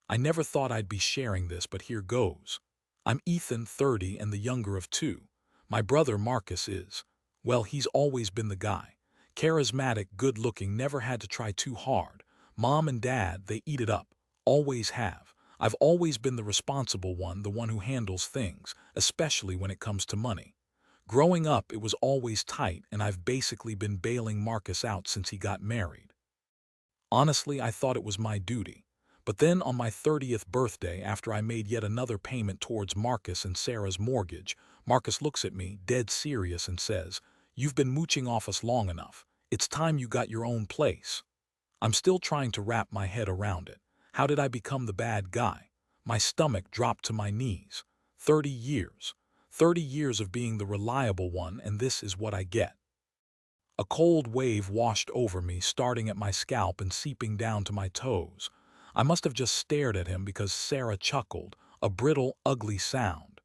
I never thought I'd be sharing this, but here goes. I'm Ethan, 30, and the younger of two. My brother Marcus is, well, he's always been the guy. Charismatic, good-looking, never had to try too hard. Mom and Dad, they eat it up. Always have. I've always been the responsible one, the one who handles things, especially when it comes to money. Growing up, it was always tight, and I've basically been bailing Marcus out since he got married. Honestly, I thought it was my duty. But then on my 30th birthday, after I made yet another payment towards Marcus and Sarah's mortgage, Marcus looks at me, dead serious, and says, "You've been mooching off us long enough. It's time you got your own place." I'm still trying to wrap my head around it. How did I become the bad guy? My stomach dropped to my knees. 30 years. 30 years of being the reliable one, and this is what I get. A cold wave washed over me, starting at my scalp and seeping down to my toes. I must have just stared at him because Sarah chuckled, a brittle, ugly sound.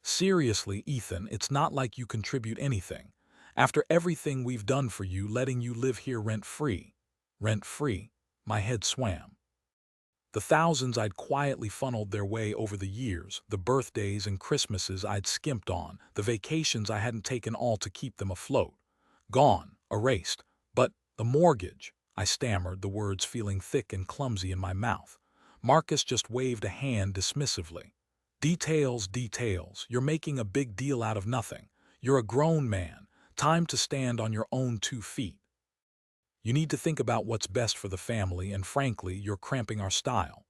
"Seriously, Ethan, it's not like you contribute anything. After everything we've done for you, letting you live here rent-free." Rent-free? My head swam. The thousands I'd quietly funneled their way over the years, the birthdays and Christmases I'd skimped on, the vacations I hadn't taken, all to keep them afloat. Gone, erased. But the mortgage, I stammered, the words feeling thick and clumsy in my mouth. Marcus just waved a hand dismissively. "Details, details. You're making a big deal out of nothing. You're a grown man. Time to stand on your own 2 feet. You need to think about what's best for the family, and frankly, you're cramping our style."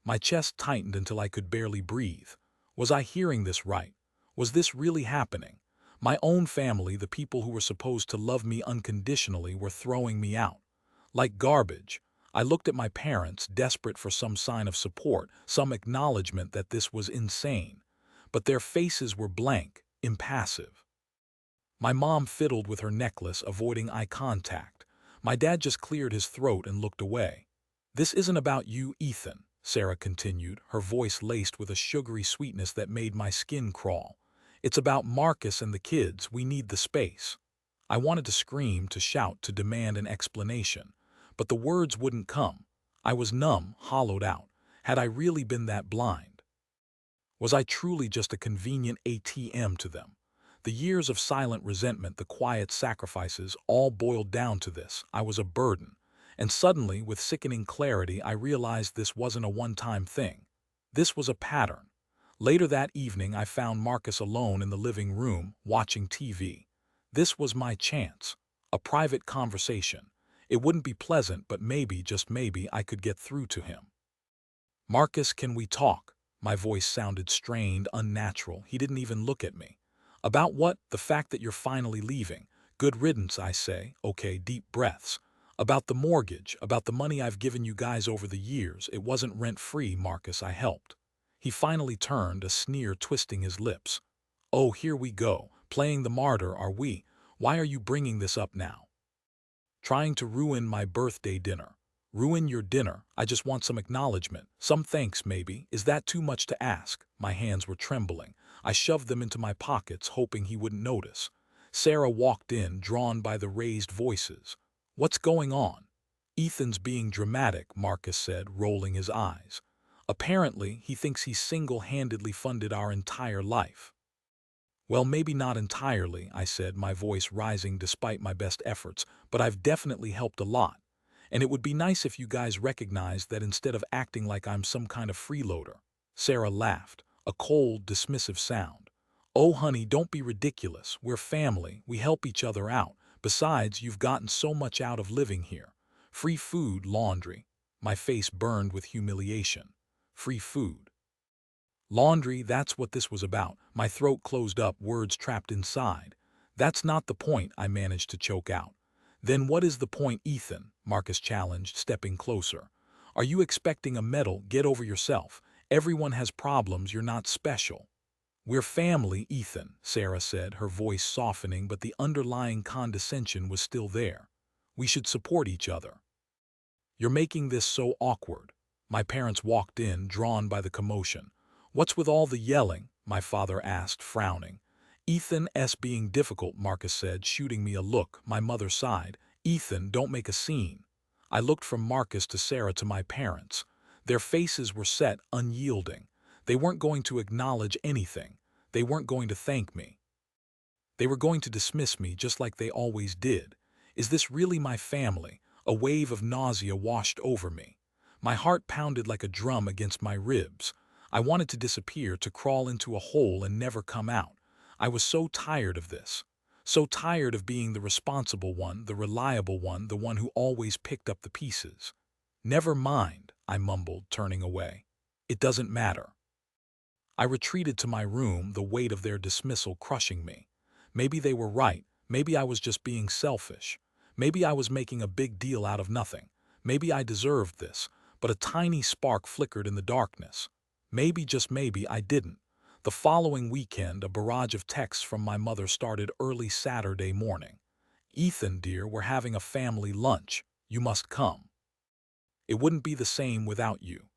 My chest tightened until I could barely breathe. Was I hearing this right? Was this really happening? My own family, the people who were supposed to love me unconditionally, were throwing me out. Like garbage. I looked at my parents, desperate for some sign of support, some acknowledgement that this was insane. But their faces were blank, impassive. My mom fiddled with her necklace, avoiding eye contact. My dad just cleared his throat and looked away. "This isn't about you, Ethan," Sarah continued, her voice laced with a sugary sweetness that made my skin crawl. "It's about Marcus and the kids. We need the space." I wanted to scream, to shout, to demand an explanation. But the words wouldn't come. I was numb, hollowed out. Had I really been that blind? Was I truly just a convenient ATM to them? The years of silent resentment, the quiet sacrifices, all boiled down to this. I was a burden. And suddenly, with sickening clarity, I realized this wasn't a one-time thing. This was a pattern. Later that evening, I found Marcus alone in the living room, watching TV. This was my chance. A private conversation. It wouldn't be pleasant, but maybe, just maybe, I could get through to him. "Marcus, can we talk?" My voice sounded strained, unnatural. He didn't even look at me. "About what? The fact that you're finally leaving. Good riddance, I say." Okay, deep breaths. "About the mortgage, about the money I've given you guys over the years. It wasn't rent-free, Marcus, I helped." He finally turned, a sneer twisting his lips. "Oh, here we go. Playing the martyr, are we? Why are you bringing this up now?" "Trying to ruin my birthday dinner." "Ruin your dinner? I just want some acknowledgement. Some thanks, maybe. Is that too much to ask?" My hands were trembling. I shoved them into my pockets, hoping he wouldn't notice. Sarah walked in, drawn by the raised voices. "What's going on?" "Ethan's being dramatic," Marcus said, rolling his eyes. "Apparently, he thinks he single-handedly funded our entire life." "Well, maybe not entirely," I said, my voice rising despite my best efforts, "but I've definitely helped a lot. And it would be nice if you guys recognized that instead of acting like I'm some kind of freeloader." Sarah laughed, a cold, dismissive sound. "Oh, honey, don't be ridiculous. We're family. We help each other out. Besides, you've gotten so much out of living here. Free food, laundry." My face burned with humiliation. Free food. Laundry, that's what this was about. My throat closed up, words trapped inside. "That's not the point," I managed to choke out. "Then what is the point, Ethan?" Marcus challenged, stepping closer. "Are you expecting a medal? Get over yourself. Everyone has problems, you're not special." "We're family, Ethan," Sarah said, her voice softening, but the underlying condescension was still there. "We should support each other." "You're making this so awkward." My parents walked in, drawn by the commotion. "What's with all the yelling?" my father asked, frowning. "Ethan's being difficult," Marcus said, shooting me a look. My mother sighed. "Ethan, don't make a scene." I looked from Marcus to Sarah to my parents. Their faces were set, unyielding. They weren't going to acknowledge anything. They weren't going to thank me. They were going to dismiss me just like they always did. Is this really my family? A wave of nausea washed over me. My heart pounded like a drum against my ribs. I wanted to disappear, to crawl into a hole and never come out. I was so tired of this. So tired of being the responsible one, the reliable one, the one who always picked up the pieces. Never mind, I mumbled, turning away. It doesn't matter. I retreated to my room, the weight of their dismissal crushing me. Maybe they were right. Maybe I was just being selfish. Maybe I was making a big deal out of nothing. Maybe I deserved this, but a tiny spark flickered in the darkness. Maybe, just maybe, I didn't. The following weekend, a barrage of texts from my mother started early Saturday morning. "Ethan, dear, we're having a family lunch. You must come. It wouldn't be the same without you."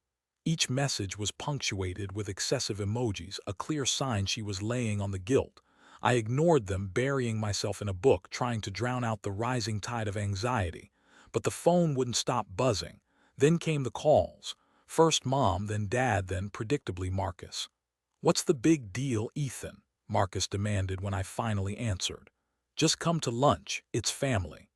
Each message was punctuated with excessive emojis, a clear sign she was laying on the guilt. I ignored them, burying myself in a book, trying to drown out the rising tide of anxiety. But the phone wouldn't stop buzzing. Then came the calls. First Mom, then Dad, then, predictably, Marcus. "What's the big deal, Ethan?" Marcus demanded when I finally answered. "Just come to lunch. It's family."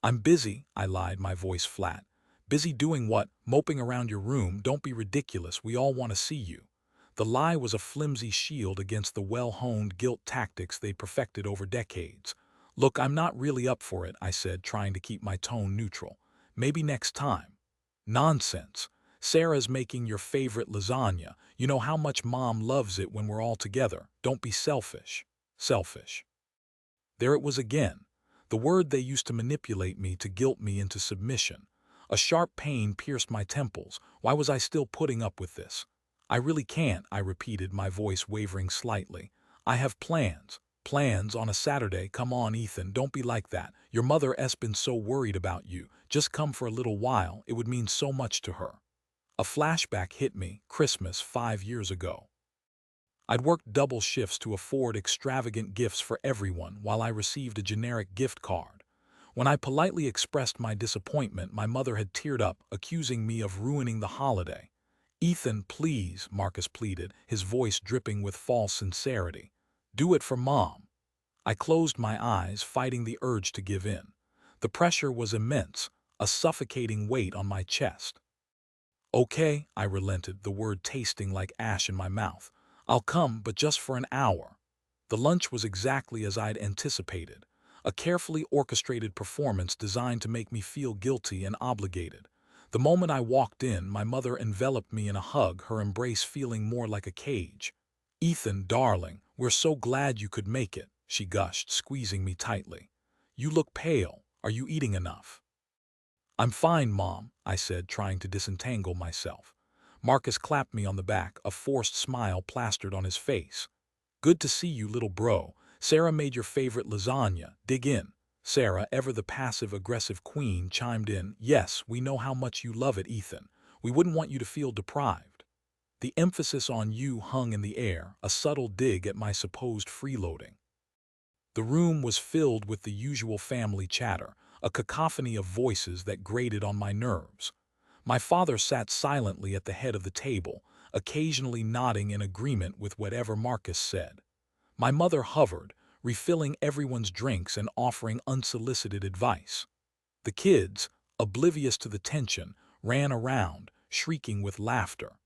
"I'm busy," I lied, my voice flat. "Busy doing what? Moping around your room? Don't be ridiculous. We all want to see you." The lie was a flimsy shield against the well-honed guilt tactics they perfected over decades. "Look, I'm not really up for it," I said, trying to keep my tone neutral. "Maybe next time." "Nonsense. Sarah's making your favorite lasagna. You know how much Mom loves it when we're all together. Don't be selfish." Selfish. There it was again. The word they used to manipulate me, to guilt me into submission. A sharp pain pierced my temples. Why was I still putting up with this? "I really can't," I repeated, my voice wavering slightly. "I have plans." "Plans on a Saturday? Come on, Ethan, don't be like that. Your mother's been so worried about you. Just come for a little while. It would mean so much to her." A flashback hit me. Christmas 5 years ago. I'd worked double shifts to afford extravagant gifts for everyone while I received a generic gift card. When I politely expressed my disappointment, my mother had teared up, accusing me of ruining the holiday. "Ethan, please," Marcus pleaded, his voice dripping with false sincerity. "Do it for Mom." I closed my eyes, fighting the urge to give in. The pressure was immense, a suffocating weight on my chest. "Okay," I relented, the word tasting like ash in my mouth. "I'll come, but just for an hour." The lunch was exactly as I'd anticipated. A carefully orchestrated performance designed to make me feel guilty and obligated. The moment I walked in, my mother enveloped me in a hug, her embrace feeling more like a cage. "Ethan, darling, we're so glad you could make it," she gushed, squeezing me tightly. "You look pale. Are you eating enough?" "I'm fine, Mom," I said, trying to disentangle myself. Marcus clapped me on the back, a forced smile plastered on his face. "Good to see you, little bro. Sarah made your favorite lasagna. Dig in." Sarah, ever the passive-aggressive queen, chimed in. "Yes, we know how much you love it, Ethan. We wouldn't want you to feel deprived." The emphasis on "you" hung in the air, a subtle dig at my supposed freeloading. The room was filled with the usual family chatter, a cacophony of voices that grated on my nerves. My father sat silently at the head of the table, occasionally nodding in agreement with whatever Marcus said. My mother hovered, refilling everyone's drinks and offering unsolicited advice. The kids, oblivious to the tension, ran around, shrieking with laughter.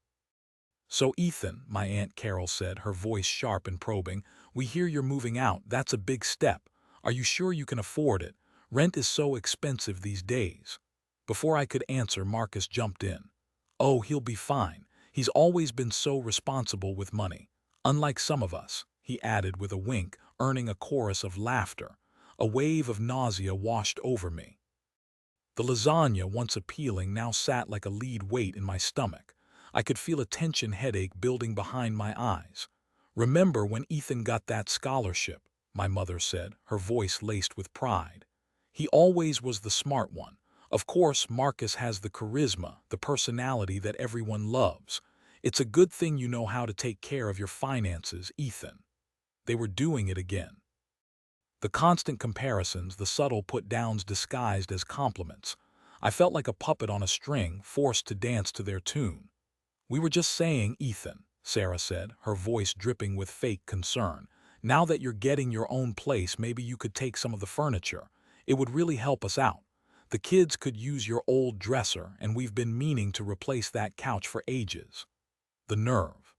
"So Ethan," my Aunt Carol said, her voice sharp and probing, "we hear you're moving out. That's a big step. Are you sure you can afford it? Rent is so expensive these days." Before I could answer, Marcus jumped in. "Oh, he'll be fine. He's always been so responsible with money. Unlike some of us," he added with a wink, earning a chorus of laughter. A wave of nausea washed over me. The lasagna, once appealing, now sat like a lead weight in my stomach. I could feel a tension headache building behind my eyes. "Remember when Ethan got that scholarship?" my mother said, her voice laced with pride. "He always was the smart one. Of course, Marcus has the charisma, the personality that everyone loves. It's a good thing you know how to take care of your finances, Ethan." They were doing it again. The constant comparisons, the subtle put-downs disguised as compliments. I felt like a puppet on a string, forced to dance to their tune. "We were just saying, Ethan," Sarah said, her voice dripping with fake concern. "Now that you're getting your own place, maybe you could take some of the furniture. It would really help us out. The kids could use your old dresser, and we've been meaning to replace that couch for ages." The nerve.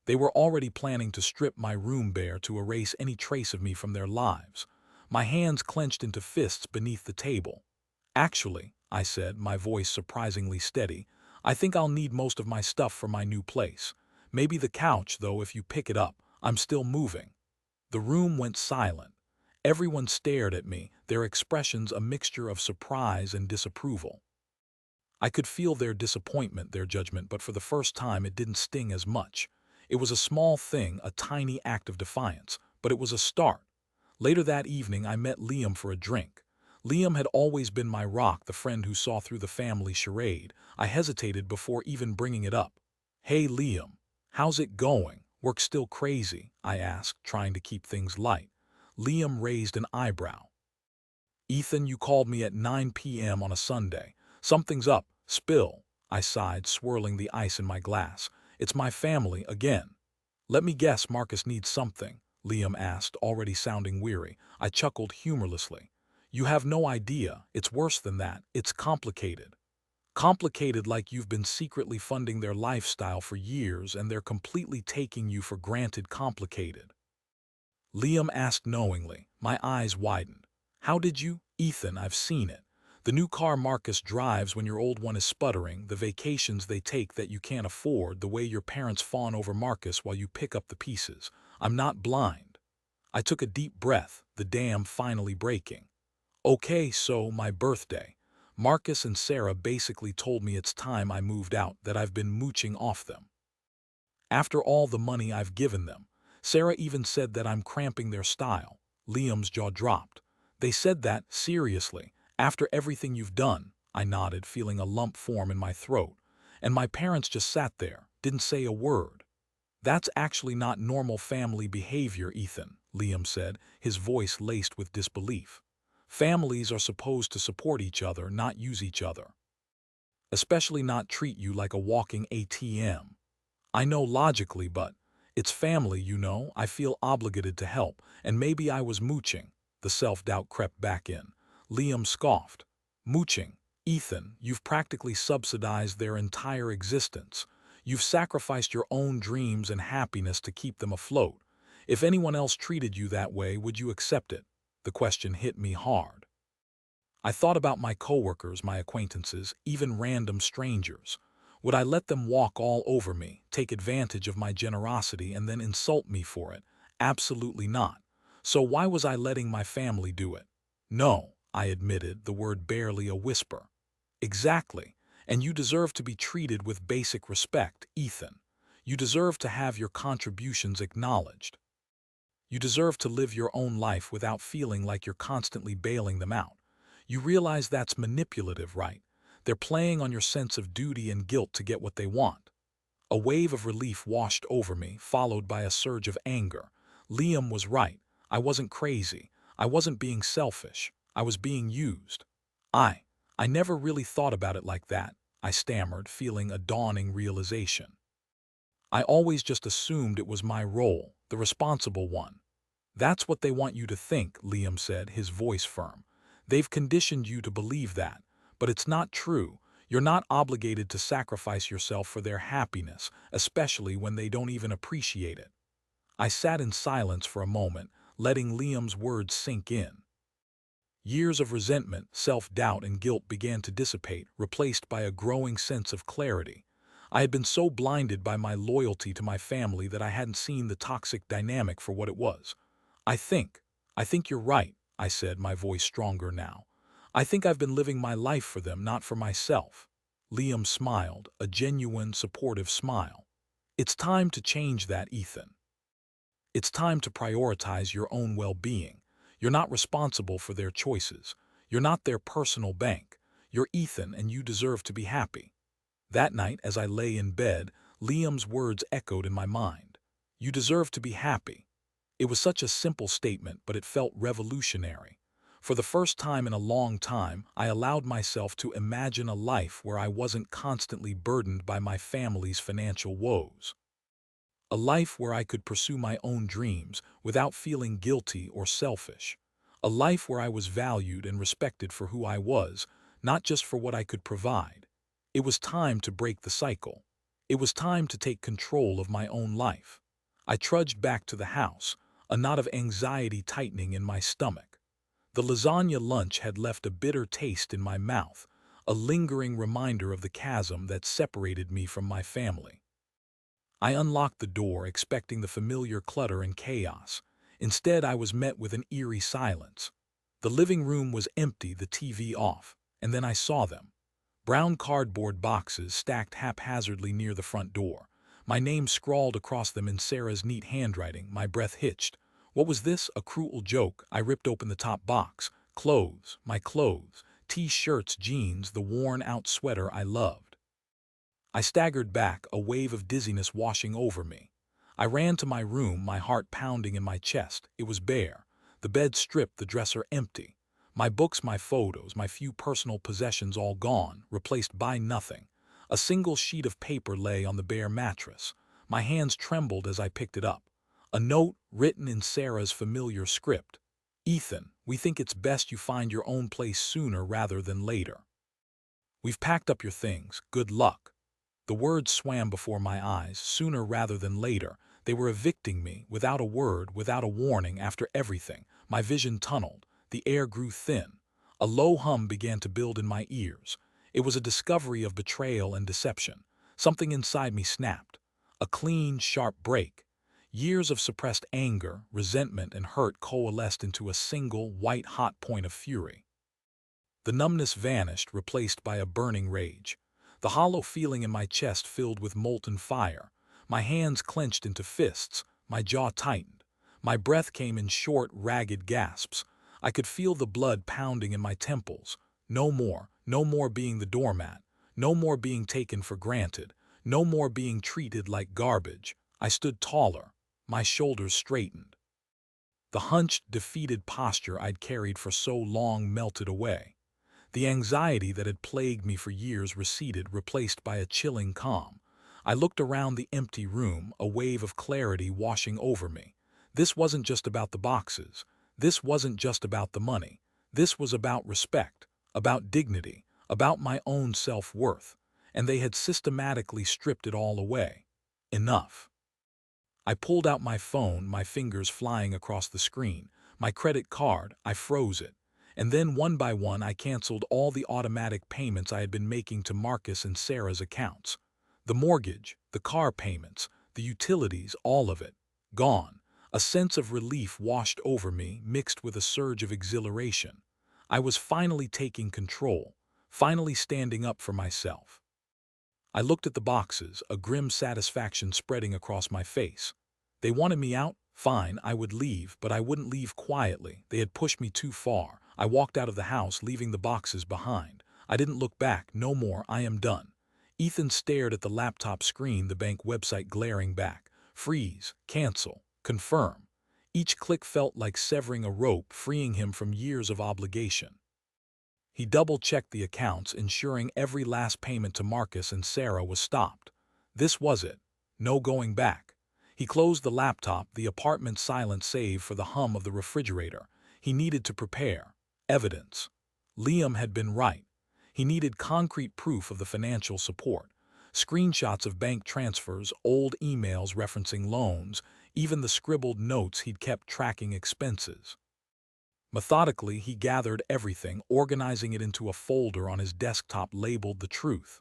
They were already planning to strip my room bare to erase any trace of me from their lives. My hands clenched into fists beneath the table. "Actually," I said, my voice surprisingly steady, "I think I'll need most of my stuff for my new place. Maybe the couch, though, if you pick it up. I'm still moving." The room went silent. Everyone stared at me, their expressions a mixture of surprise and disapproval. I could feel their disappointment, their judgment, but for the first time it didn't sting as much. It was a small thing, a tiny act of defiance, but it was a start. Later that evening I met Liam for a drink. Liam had always been my rock, the friend who saw through the family charade. I hesitated before even bringing it up. "Hey Liam, how's it going? Work still crazy?" I asked, trying to keep things light. Liam raised an eyebrow. "Ethan, you called me at 9 p.m. on a Sunday. Something's up. Spill." I sighed, swirling the ice in my glass. "It's my family again." "Let me guess, Marcus needs something?" Liam asked, already sounding weary. I chuckled humorlessly. "You have no idea. It's worse than that. It's complicated. Complicated, like you've been secretly funding their lifestyle for years and they're completely taking you for granted. Complicated." Liam asked knowingly. My eyes widened. "How did you?" "Ethan, I've seen it. The new car Marcus drives when your old one is sputtering, the vacations they take that you can't afford, the way your parents fawn over Marcus while you pick up the pieces. I'm not blind." I took a deep breath, the dam finally breaking. "Okay, so my birthday. Marcus and Sarah basically told me it's time I moved out, that I've been mooching off them. After all the money I've given them. Sarah even said that I'm cramping their style." Liam's jaw dropped. "They said that, seriously, after everything you've done?" I nodded, feeling a lump form in my throat. "And my parents just sat there, didn't say a word." "That's actually not normal family behavior, Ethan," Liam said, his voice laced with disbelief. "Families are supposed to support each other, not use each other. Especially not treat you like a walking ATM. I know logically, but it's family, you know. I feel obligated to help, and maybe I was mooching." The self-doubt crept back in. Liam scoffed. "Mooching? Ethan, you've practically subsidized their entire existence. You've sacrificed your own dreams and happiness to keep them afloat. If anyone else treated you that way, would you accept it?" The question hit me hard. I thought about my coworkers, my acquaintances, even random strangers. Would I let them walk all over me, take advantage of my generosity, and then insult me for it? Absolutely not. So why was I letting my family do it? "No," I admitted, the word barely a whisper. "Exactly. And you deserve to be treated with basic respect, Ethan. You deserve to have your contributions acknowledged. You deserve to live your own life without feeling like you're constantly bailing them out. You realize that's manipulative, right? They're playing on your sense of duty and guilt to get what they want." A wave of relief washed over me, followed by a surge of anger. Liam was right. I wasn't crazy. I wasn't being selfish. I was being used. I never really thought about it like that," I stammered, feeling a dawning realization. "I always just assumed it was my role, the responsible one." "That's what they want you to think," Liam said, his voice firm. "They've conditioned you to believe that. But it's not true. You're not obligated to sacrifice yourself for their happiness, especially when they don't even appreciate it." I sat in silence for a moment, letting Liam's words sink in. Years of resentment, self-doubt, and guilt began to dissipate, replaced by a growing sense of clarity. I had been so blinded by my loyalty to my family that I hadn't seen the toxic dynamic for what it was. I think you're right," I said, my voice stronger now. "I think I've been living my life for them, not for myself." Liam smiled, a genuine, supportive smile. "It's time to change that, Ethan. It's time to prioritize your own well-being. You're not responsible for their choices. You're not their personal bank. You're Ethan, and you deserve to be happy." That night, as I lay in bed, Liam's words echoed in my mind. "You deserve to be happy." It was such a simple statement, but it felt revolutionary. For the first time in a long time, I allowed myself to imagine a life where I wasn't constantly burdened by my family's financial woes. A life where I could pursue my own dreams without feeling guilty or selfish. A life where I was valued and respected for who I was, not just for what I could provide. It was time to break the cycle. It was time to take control of my own life. I trudged back to the house, a knot of anxiety tightening in my stomach. The lasagna lunch had left a bitter taste in my mouth, a lingering reminder of the chasm that separated me from my family. I unlocked the door, expecting the familiar clutter and chaos. Instead, I was met with an eerie silence. The living room was empty, the TV off, and then I saw them. Brown cardboard boxes stacked haphazardly near the front door. My name scrawled across them in Sarah's neat handwriting. My breath hitched. What was this? A cruel joke? I ripped open the top box. Clothes, my clothes, T-shirts, jeans, the worn-out sweater I loved. I staggered back, a wave of dizziness washing over me. I ran to my room, my heart pounding in my chest. It was bare. The bed stripped, the dresser empty. My books, my photos, my few personal possessions all gone, replaced by nothing. A single sheet of paper lay on the bare mattress. My hands trembled as I picked it up. A note written in Sarah's familiar script. Ethan, we think it's best you find your own place sooner rather than later. We've packed up your things. Good luck. The words swam before my eyes, sooner rather than later. They were evicting me, without a word, without a warning, after everything. My vision tunneled. The air grew thin. A low hum began to build in my ears. It was a discovery of betrayal and deception. Something inside me snapped. A clean, sharp break. Years of suppressed anger, resentment, and hurt coalesced into a single, white-hot point of fury. The numbness vanished, replaced by a burning rage. The hollow feeling in my chest filled with molten fire. My hands clenched into fists, my jaw tightened. My breath came in short, ragged gasps. I could feel the blood pounding in my temples. No more, no more being the doormat. No more being taken for granted. No more being treated like garbage. I stood taller. My shoulders straightened. The hunched, defeated posture I'd carried for so long melted away. The anxiety that had plagued me for years receded, replaced by a chilling calm. I looked around the empty room, a wave of clarity washing over me. This wasn't just about the boxes. This wasn't just about the money. This was about respect, about dignity, about my own self-worth. And they had systematically stripped it all away. Enough. I pulled out my phone, my fingers flying across the screen. My credit card, I froze it. And then one by one I canceled all the automatic payments I had been making to Marcus and Sarah's accounts. The mortgage, the car payments, the utilities, all of it. Gone. A sense of relief washed over me, mixed with a surge of exhilaration. I was finally taking control, finally standing up for myself. I looked at the boxes, a grim satisfaction spreading across my face. They wanted me out? Fine, I would leave, but I wouldn't leave quietly. They had pushed me too far. I walked out of the house, leaving the boxes behind. I didn't look back. No more. I am done. Ethan stared at the laptop screen, the bank website glaring back. Freeze, cancel, confirm. Each click felt like severing a rope, freeing him from years of obligation. He double-checked the accounts, ensuring every last payment to Marcus and Sarah was stopped. This was it. No going back. He closed the laptop, the apartment silent save for the hum of the refrigerator. He needed to prepare. Evidence. Liam had been right. He needed concrete proof of the financial support. Screenshots of bank transfers, old emails referencing loans, even the scribbled notes he'd kept tracking expenses. Methodically, he gathered everything, organizing it into a folder on his desktop labeled The Truth.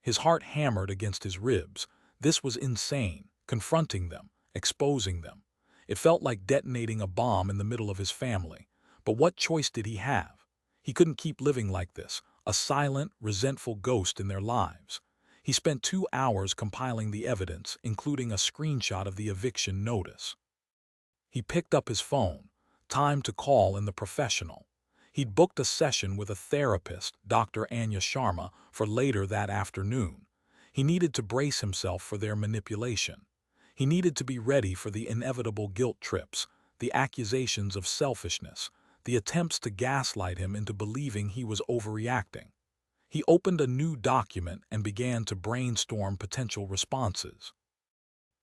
His heart hammered against his ribs. This was insane. Confronting them, exposing them. It felt like detonating a bomb in the middle of his family. But what choice did he have? He couldn't keep living like this, a silent, resentful ghost in their lives. He spent 2 hours compiling the evidence, including a screenshot of the eviction notice. He picked up his phone. Time to call in the professional. He'd booked a session with a therapist, Dr. Anya Sharma, for later that afternoon. He needed to brace himself for their manipulation. He needed to be ready for the inevitable guilt trips, the accusations of selfishness, the attempts to gaslight him into believing he was overreacting. He opened a new document and began to brainstorm potential responses.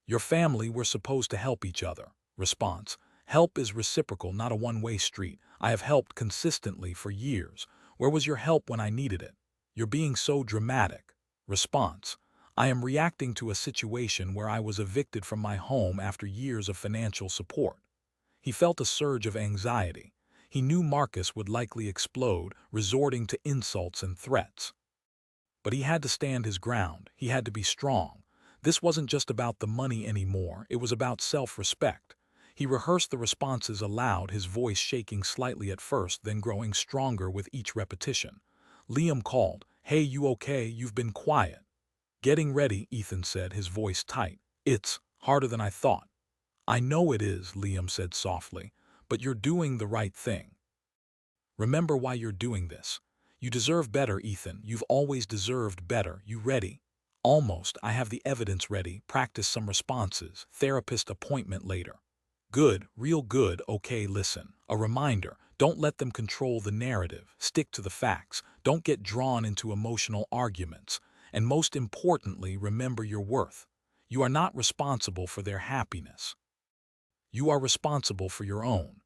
Your family were supposed to help each other. Response: help is reciprocal, not a one-way street. I have helped consistently for years. Where was your help when I needed it? You're being so dramatic. Response: I am reacting to a situation where I was evicted from my home after years of financial support. He felt a surge of anxiety. He knew Marcus would likely explode, resorting to insults and threats. But he had to stand his ground. He had to be strong. This wasn't just about the money anymore, it was about self-respect. He rehearsed the responses aloud, his voice shaking slightly at first, then growing stronger with each repetition. Liam called. Hey, you okay? You've been quiet. Getting ready, Ethan said, his voice tight. It's harder than I thought. I know it is, Liam said softly, but you're doing the right thing. Remember why you're doing this. You deserve better, Ethan. You've always deserved better. You ready? Almost. I have the evidence ready. Practice some responses. Therapist appointment later. Good, real good. Okay, listen. A reminder. Don't let them control the narrative. Stick to the facts. Don't get drawn into emotional arguments. And most importantly, remember your worth. You are not responsible for their happiness. You are responsible for your own.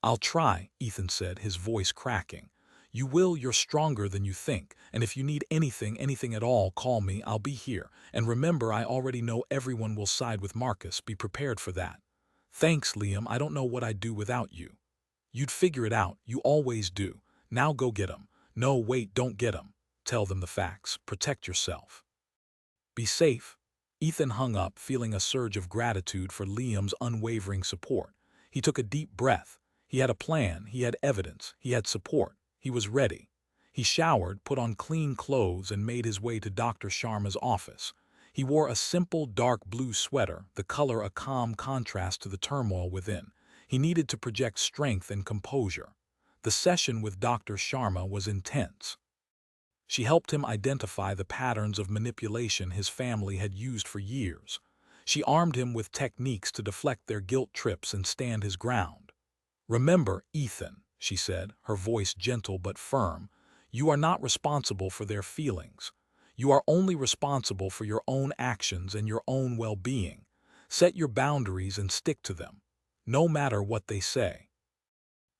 I'll try, Ethan said, his voice cracking. You will, you're stronger than you think, and if you need anything at all, call me, I'll be here. And remember, I already know everyone will side with Marcus, be prepared for that. Thanks, Liam, I don't know what I'd do without you. You'd figure it out, you always do. Now go get 'em. No, wait, don't get 'em. Tell them the facts, protect yourself. Be safe. Ethan hung up, feeling a surge of gratitude for Liam's unwavering support. He took a deep breath. He had a plan, he had evidence, he had support. He was ready. He showered, put on clean clothes, and made his way to Dr. Sharma's office. He wore a simple dark blue sweater, the color a calm contrast to the turmoil within. He needed to project strength and composure. The session with Dr. Sharma was intense. She helped him identify the patterns of manipulation his family had used for years. She armed him with techniques to deflect their guilt trips and stand his ground. Remember, Ethan, she said, her voice gentle but firm, you are not responsible for their feelings. You are only responsible for your own actions and your own well-being. Set your boundaries and stick to them, no matter what they say.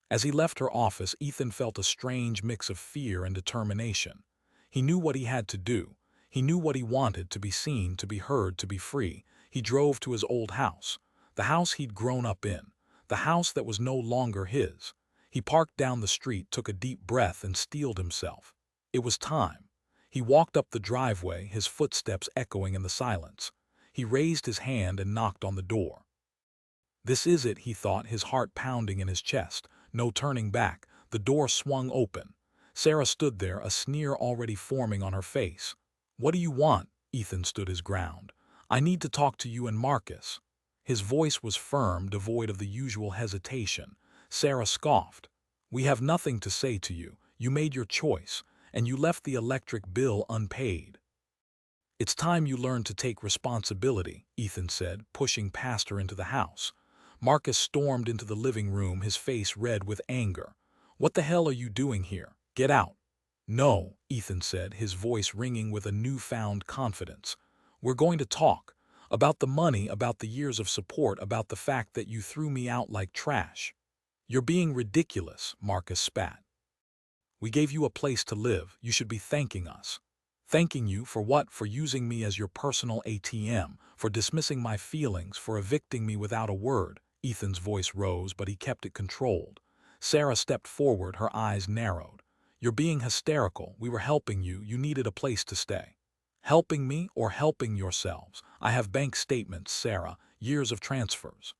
As he left her office, Ethan felt a strange mix of fear and determination. He knew what he had to do. He knew what he wanted: to be seen, to be heard, to be free. He drove to his old house, the house he'd grown up in, the house that was no longer his. He parked down the street, took a deep breath, and steeled himself. It was time. He walked up the driveway, his footsteps echoing in the silence. He raised his hand and knocked on the door. This is it, he thought, his heart pounding in his chest. No turning back. The door swung open. Sarah stood there, a sneer already forming on her face. What do you want? Ethan stood his ground. I need to talk to you and Marcus. His voice was firm, devoid of the usual hesitation. Sarah scoffed. We have nothing to say to you. You made your choice, and you left the electric bill unpaid. It's time you learned to take responsibility, Ethan said, pushing past her into the house. Marcus stormed into the living room, his face red with anger. What the hell are you doing here? Get out. No, Ethan said, his voice ringing with a newfound confidence. We're going to talk. About the money, about the years of support, about the fact that you threw me out like trash. You're being ridiculous, Marcus spat. We gave you a place to live. You should be thanking us. Thanking you for what? For using me as your personal ATM, for dismissing my feelings, for evicting me without a word. Ethan's voice rose, but he kept it controlled. Sarah stepped forward, her eyes narrowed. You're being hysterical. We were helping you. You needed a place to stay. Helping me or helping yourselves? I have bank statements, Sarah, years of transfers.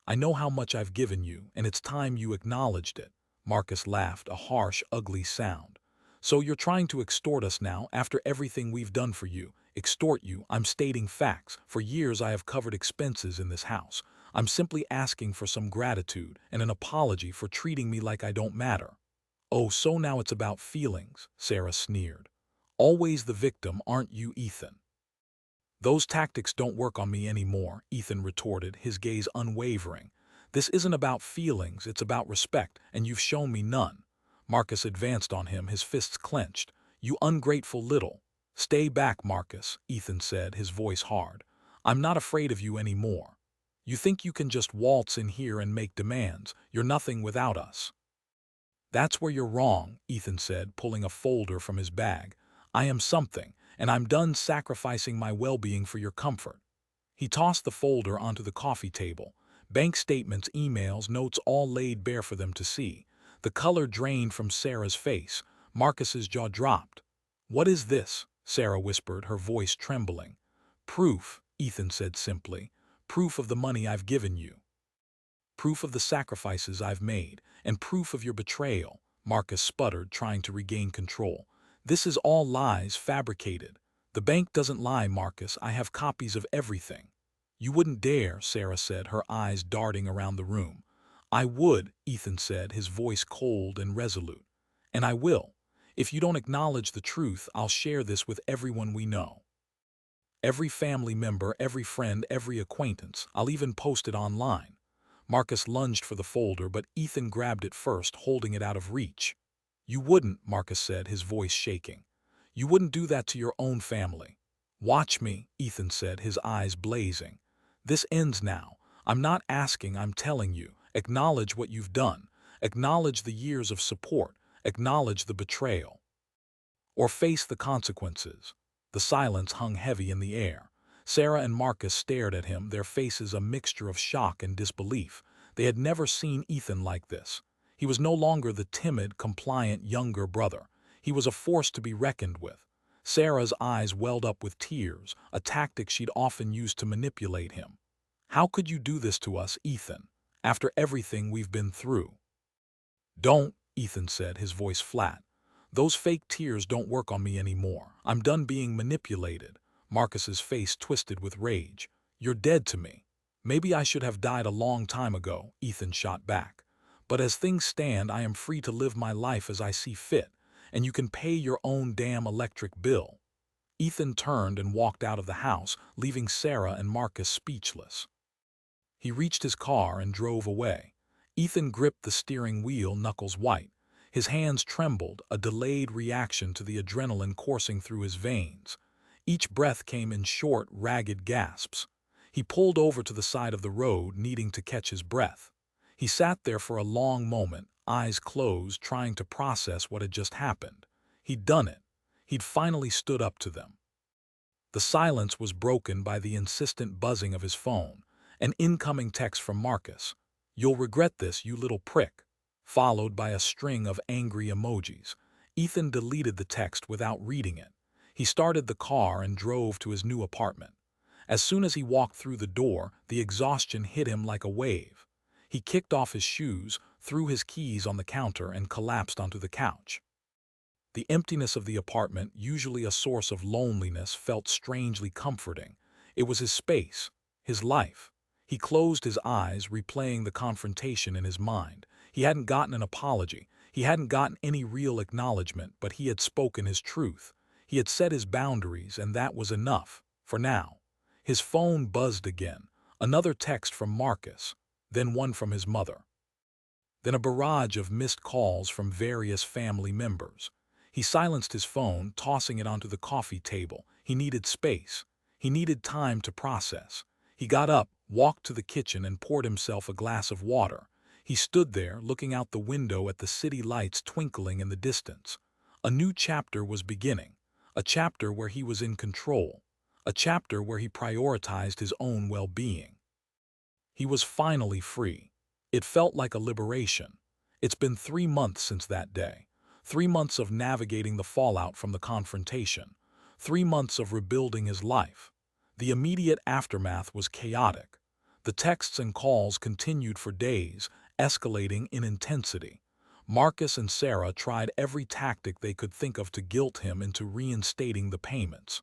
I know how much I've given you, and it's time you acknowledged it. Marcus laughed, a harsh, ugly sound. So you're trying to extort us now, after everything we've done for you? Extort you? I'm stating facts. For years I have covered expenses in this house. I'm simply asking for some gratitude and an apology for treating me like I don't matter. Oh, so now it's about feelings, Sarah sneered. Always the victim, aren't you, Ethan? Those tactics don't work on me anymore, Ethan retorted, his gaze unwavering. This isn't about feelings, it's about respect, and you've shown me none. Marcus advanced on him, his fists clenched. You ungrateful little. Stay back, Marcus, Ethan said, his voice hard. I'm not afraid of you anymore. You think you can just waltz in here and make demands. You're nothing without us. That's where you're wrong, Ethan said, pulling a folder from his bag. I am something, and I'm done sacrificing my well-being for your comfort. He tossed the folder onto the coffee table. Bank statements, emails, notes all laid bare for them to see. The color drained from Sarah's face. Marcus's jaw dropped. What is this? Sarah whispered, her voice trembling. Proof, Ethan said simply. Proof of the money I've given you. Proof of the sacrifices I've made, and proof of your betrayal, Marcus sputtered, trying to regain control. This is all lies, fabricated. The bank doesn't lie, Marcus. I have copies of everything. You wouldn't dare, Sarah said, her eyes darting around the room. I would, Ethan said, his voice cold and resolute. And I will. If you don't acknowledge the truth, I'll share this with everyone we know. Every family member, every friend, every acquaintance. I'll even post it online. Marcus lunged for the folder, but Ethan grabbed it first, holding it out of reach. You wouldn't, Marcus said, his voice shaking. You wouldn't do that to your own family. Watch me, Ethan said, his eyes blazing. This ends now. I'm not asking, I'm telling you. Acknowledge what you've done. Acknowledge the years of support. Acknowledge the betrayal. Or face the consequences. The silence hung heavy in the air. Sarah and Marcus stared at him, their faces a mixture of shock and disbelief. They had never seen Ethan like this. He was no longer the timid, compliant younger brother. He was a force to be reckoned with. Sarah's eyes welled up with tears, a tactic she'd often used to manipulate him. How could you do this to us, Ethan, after everything we've been through? Don't, Ethan said, his voice flat. Those fake tears don't work on me anymore. I'm done being manipulated. Marcus's face twisted with rage. You're dead to me. Maybe I should have died a long time ago, Ethan shot back. But as things stand, I am free to live my life as I see fit, and you can pay your own damn electric bill. Ethan turned and walked out of the house, leaving Sarah and Marcus speechless. He reached his car and drove away. Ethan gripped the steering wheel, knuckles white. His hands trembled, a delayed reaction to the adrenaline coursing through his veins. Each breath came in short, ragged gasps. He pulled over to the side of the road, needing to catch his breath. He sat there for a long moment, eyes closed, trying to process what had just happened. He'd done it. He'd finally stood up to them. The silence was broken by the insistent buzzing of his phone, an incoming text from Marcus. You'll regret this, you little prick. Followed by a string of angry emojis. Ethan deleted the text without reading it. He started the car and drove to his new apartment. As soon as he walked through the door, the exhaustion hit him like a wave. He kicked off his shoes, threw his keys on the counter, and collapsed onto the couch. The emptiness of the apartment, usually a source of loneliness, felt strangely comforting. It was his space, his life. He closed his eyes, replaying the confrontation in his mind. He hadn't gotten an apology. He hadn't gotten any real acknowledgement, but he had spoken his truth. He had set his boundaries, and that was enough, for now. His phone buzzed again. Another text from Marcus, then one from his mother. Then a barrage of missed calls from various family members. He silenced his phone, tossing it onto the coffee table. He needed space. He needed time to process. He got up, walked to the kitchen, and poured himself a glass of water. He stood there, looking out the window at the city lights twinkling in the distance. A new chapter was beginning. A chapter where he was in control. A chapter where he prioritized his own well-being. He was finally free. It felt like a liberation. It's been 3 months since that day. 3 months of navigating the fallout from the confrontation. 3 months of rebuilding his life. The immediate aftermath was chaotic. The texts and calls continued for days, escalating in intensity. Marcus and Sarah tried every tactic they could think of to guilt him into reinstating the payments.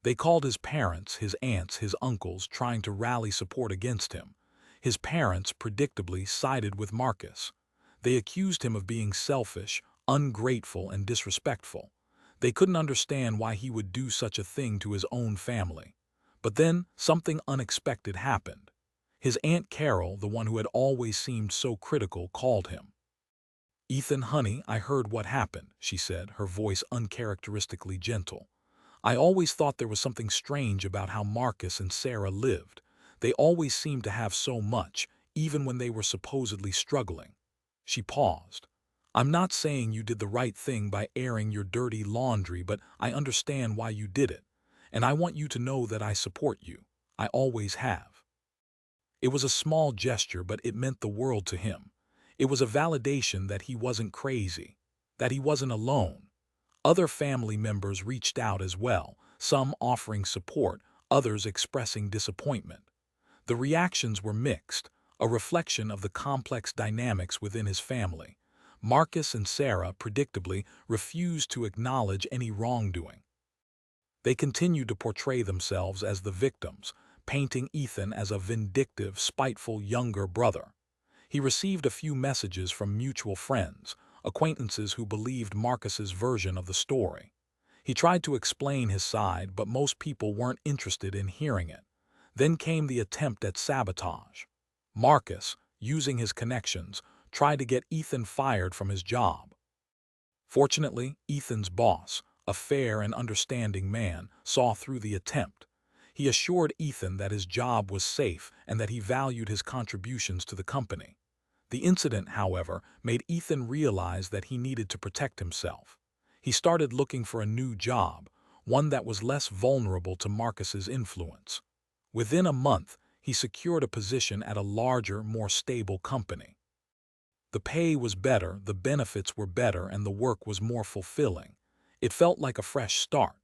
They called his parents, his aunts, his uncles, trying to rally support against him. His parents, predictably, sided with Marcus. They accused him of being selfish, ungrateful, and disrespectful. They couldn't understand why he would do such a thing to his own family. But then, something unexpected happened. His Aunt Carol, the one who had always seemed so critical, called him. "Ethan, honey, I heard what happened," she said, her voice uncharacteristically gentle. "I always thought there was something strange about how Marcus and Sarah lived. They always seemed to have so much, even when they were supposedly struggling." She paused. "I'm not saying you did the right thing by airing your dirty laundry, but I understand why you did it. And I want you to know that I support you. I always have." It was a small gesture, but it meant the world to him. It was a validation that he wasn't crazy, that he wasn't alone. Other family members reached out as well, some offering support, others expressing disappointment. The reactions were mixed, a reflection of the complex dynamics within his family. Marcus and Sarah, predictably, refused to acknowledge any wrongdoing. They continued to portray themselves as the victims, painting Ethan as a vindictive, spiteful younger brother. He received a few messages from mutual friends, acquaintances who believed Marcus's version of the story. He tried to explain his side, but most people weren't interested in hearing it. Then came the attempt at sabotage. Marcus, using his connections, tried to get Ethan fired from his job. Fortunately, Ethan's boss, a fair and understanding man, saw through the attempt. He assured Ethan that his job was safe and that he valued his contributions to the company. The incident, however, made Ethan realize that he needed to protect himself. He started looking for a new job, one that was less vulnerable to Marcus's influence. Within a month, he secured a position at a larger, more stable company. The pay was better, the benefits were better, and the work was more fulfilling. It felt like a fresh start.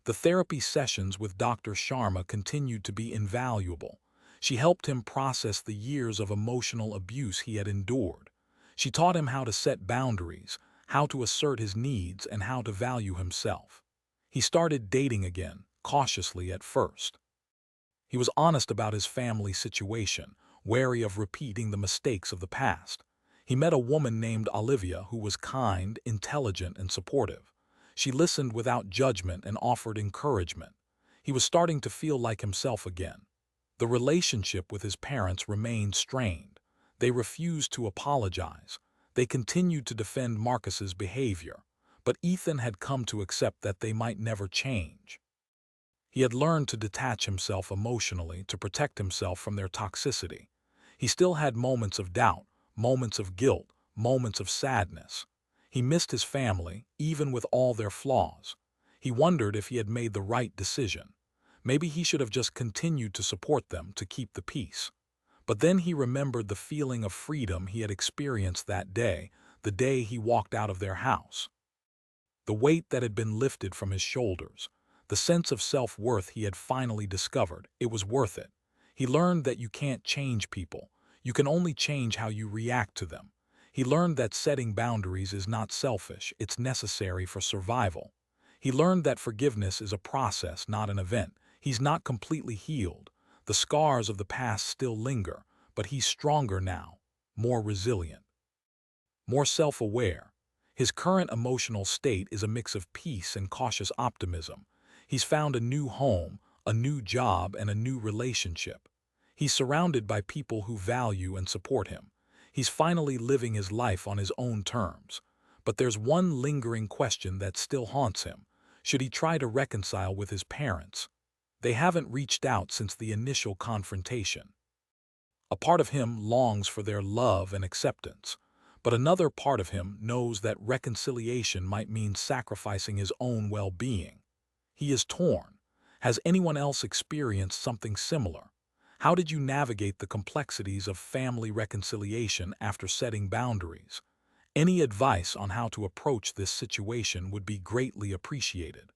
The therapy sessions with Dr. Sharma continued to be invaluable. She helped him process the years of emotional abuse he had endured. She taught him how to set boundaries, how to assert his needs, and how to value himself. He started dating again, cautiously at first. He was honest about his family situation, wary of repeating the mistakes of the past. He met a woman named Olivia who was kind, intelligent, and supportive. She listened without judgment and offered encouragement. He was starting to feel like himself again. The relationship with his parents remained strained. They refused to apologize. They continued to defend Marcus's behavior, but Ethan had come to accept that they might never change. He had learned to detach himself emotionally to protect himself from their toxicity. He still had moments of doubt, moments of guilt, moments of sadness. He missed his family, even with all their flaws. He wondered if he had made the right decision. Maybe he should have just continued to support them to keep the peace. But then he remembered the feeling of freedom he had experienced that day, the day he walked out of their house. The weight that had been lifted from his shoulders, the sense of self-worth he had finally discovered, it was worth it. He learned that you can't change people. You can only change how you react to them. He learned that setting boundaries is not selfish, it's necessary for survival. He learned that forgiveness is a process, not an event. He's not completely healed. The scars of the past still linger, but he's stronger now, more resilient, more self-aware. His current emotional state is a mix of peace and cautious optimism. He's found a new home, a new job, and a new relationship. He's surrounded by people who value and support him. He's finally living his life on his own terms. But there's one lingering question that still haunts him. Should he try to reconcile with his parents? They haven't reached out since the initial confrontation. A part of him longs for their love and acceptance, but another part of him knows that reconciliation might mean sacrificing his own well-being. He is torn. Has anyone else experienced something similar? How did you navigate the complexities of family reconciliation after setting boundaries? Any advice on how to approach this situation would be greatly appreciated.